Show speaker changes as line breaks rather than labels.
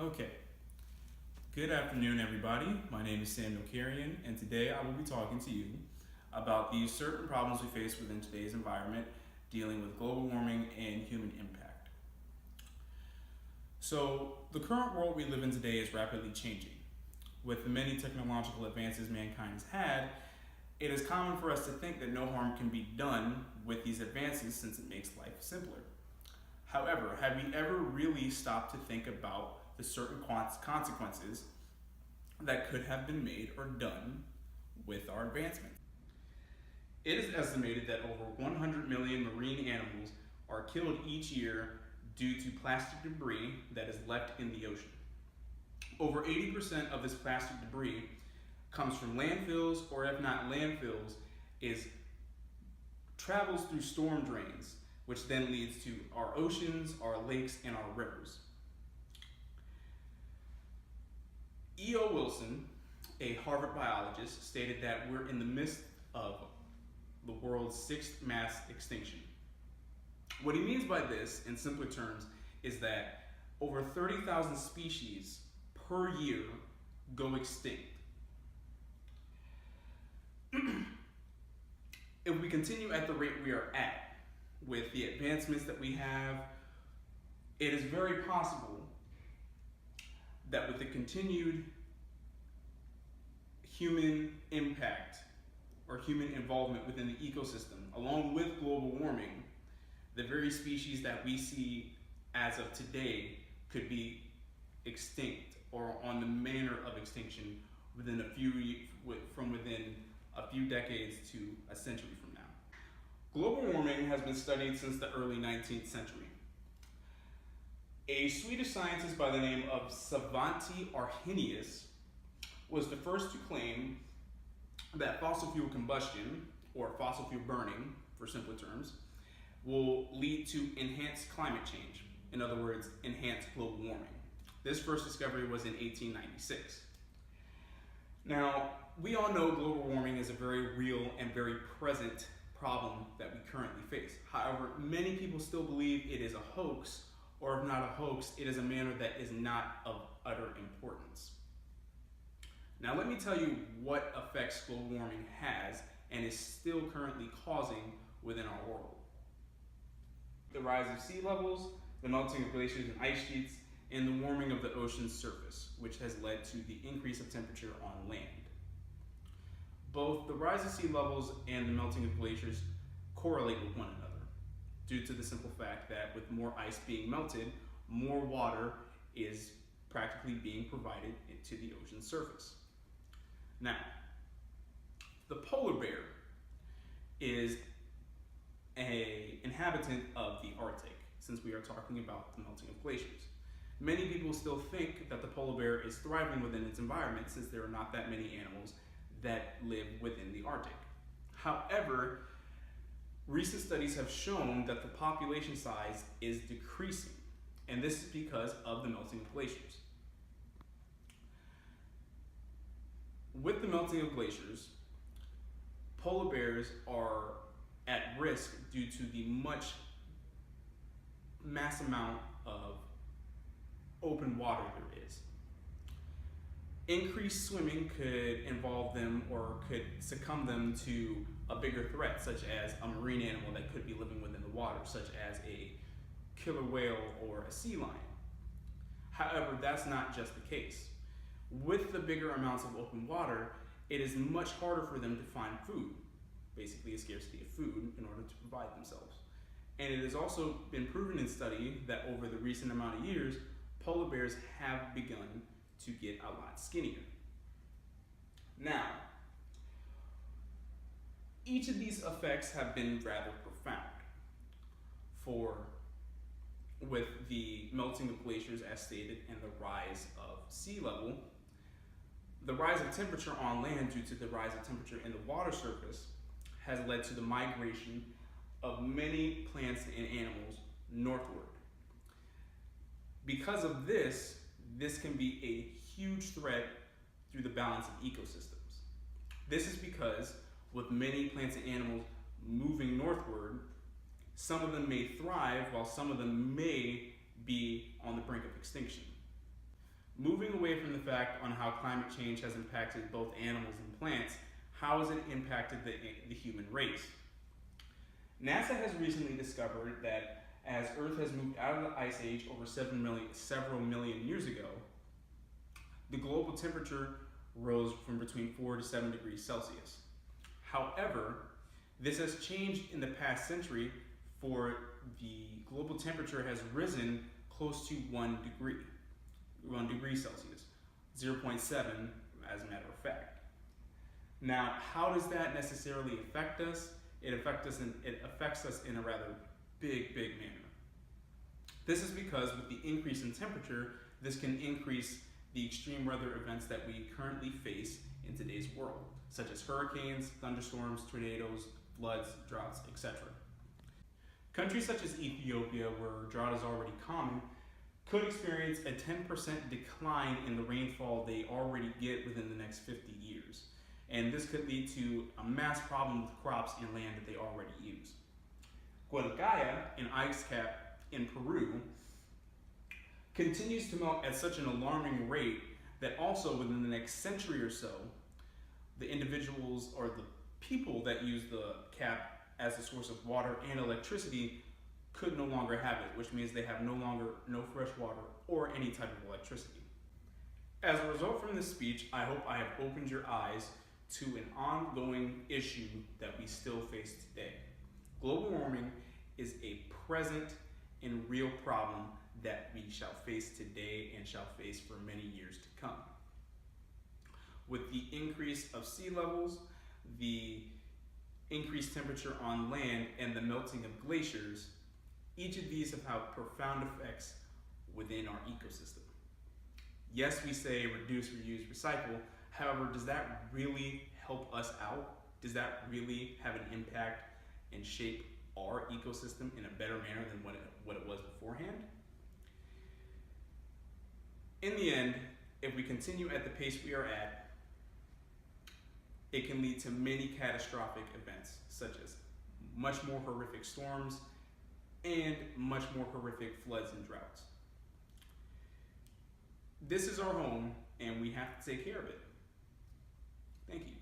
Okay, good afternoon, everybody. My name is Samuel Carrion, and today I will be talking to you about the certain problems we face within today's environment dealing with global warming and human impact. So, the current world we live in today is rapidly changing. With the many technological advances mankind has had, it is common for us to think that no harm can be done with these advances since it makes life simpler. However, have we ever really stopped to think about the certain consequences that could have been made or done with our advancements? It is estimated that over 100 million marine animals are killed each year due to plastic debris that is left in the ocean. Over 80% of this plastic debris comes from landfills, or if not landfills, travels through storm drains, which then leads to our oceans, our lakes, and our rivers. E.O. Wilson, a Harvard biologist, stated that we're in the midst of the world's sixth mass extinction. What he means by this, in simpler terms, is that over 30,000 species per year go extinct. If we continue at the rate we are at, with the advancements that we have, it is very possible that with the continued human impact or human involvement within the ecosystem, along with global warming, the very species that we see as of today could be extinct or on the manner of extinction within a few decades to a century from now. Global warming has been studied since the early 19th century. A Swedish scientist by the name of Svante Arrhenius was the first to claim that fossil fuel combustion, or fossil fuel burning for simpler terms, will lead to enhanced climate change. In other words, enhanced global warming. This first discovery was in 1896. Now, we all know global warming is a very real and very present problem that we currently face. However, many people still believe it is a hoax, or if not a hoax, it is a matter that is not of utter importance. Now let me tell you what effects global warming has and is still currently causing within our world. The rise of sea levels, the melting of glaciers and ice sheets, and the warming of the ocean's surface, which has led to the increase of temperature on land. Both the rise of sea levels and the melting of glaciers correlate with one another due to the simple fact that with more ice being melted, more water is practically being provided to the ocean's surface. Now, the polar bear is an inhabitant of the Arctic, since we are talking about the melting of glaciers. Many people still think that the polar bear is thriving within its environment since there are not that many animals that live within the Arctic. However, recent studies have shown that the population size is decreasing, and this is because of the melting of glaciers. With the melting of glaciers, polar bears are at risk due to the mass amount of open water there is. Increased swimming could involve them or could succumb them to a bigger threat, such as a marine animal that could be living within the water, such as a killer whale or a sea lion. However, that's not just the case. With the bigger amounts of open water, it is much harder for them to find food, basically a scarcity of food, in order to provide themselves. And it has also been proven in study that over the recent amount of years, polar bears have begun to get a lot skinnier. Now, each of these effects have been rather profound. With the melting of glaciers as stated and the rise of sea level, the rise of temperature on land due to the rise of temperature in the water surface has led to the migration of many plants and animals northward. Because of this can be a huge threat through the balance of ecosystems. This is because with many plants and animals moving northward, some of them may thrive while some of them may be on the brink of extinction. Moving away from the fact on how climate change has impacted both animals and plants, how has it impacted the human race? NASA has recently discovered that as Earth has moved out of the Ice Age over several million years ago, the global temperature rose from between 4 to 7 degrees Celsius. However, this has changed in the past century, for the global temperature has risen close to 1 degree Celsius, 0.7 as a matter of fact. Now, how does that necessarily affect us? It affects us in a rather big manner. This is because with the increase in temperature, this can increase the extreme weather events that we currently face in today's world, such as hurricanes, thunderstorms, tornadoes, floods, droughts, etc. Countries such as Ethiopia, where drought is already common, could experience a 10% decline in the rainfall they already get within the next 50 years. And this could lead to a mass problem with crops and land that they already use. Guadalcanal, an ice cap in Peru, continues to melt at such an alarming rate that also within the next century or so, the individuals or the people that use the cap as a source of water and electricity could no longer have it, which means they have no fresh water or any type of electricity. As a result from this speech, I hope I have opened your eyes to an ongoing issue that we still face today. Global warming is a present and real problem that we shall face today and shall face for many years to come. With the increase of sea levels, the increased temperature on land, and the melting of glaciers, each of these have had profound effects within our ecosystem. Yes, we say reduce, reuse, recycle. However, does that really help us out? Does that really have an impact and shape our ecosystem in a better manner than what it was beforehand? In the end, if we continue at the pace we are at, it can lead to many catastrophic events, such as much more horrific storms and much more horrific floods and droughts. This is our home, and we have to take care of it. Thank you.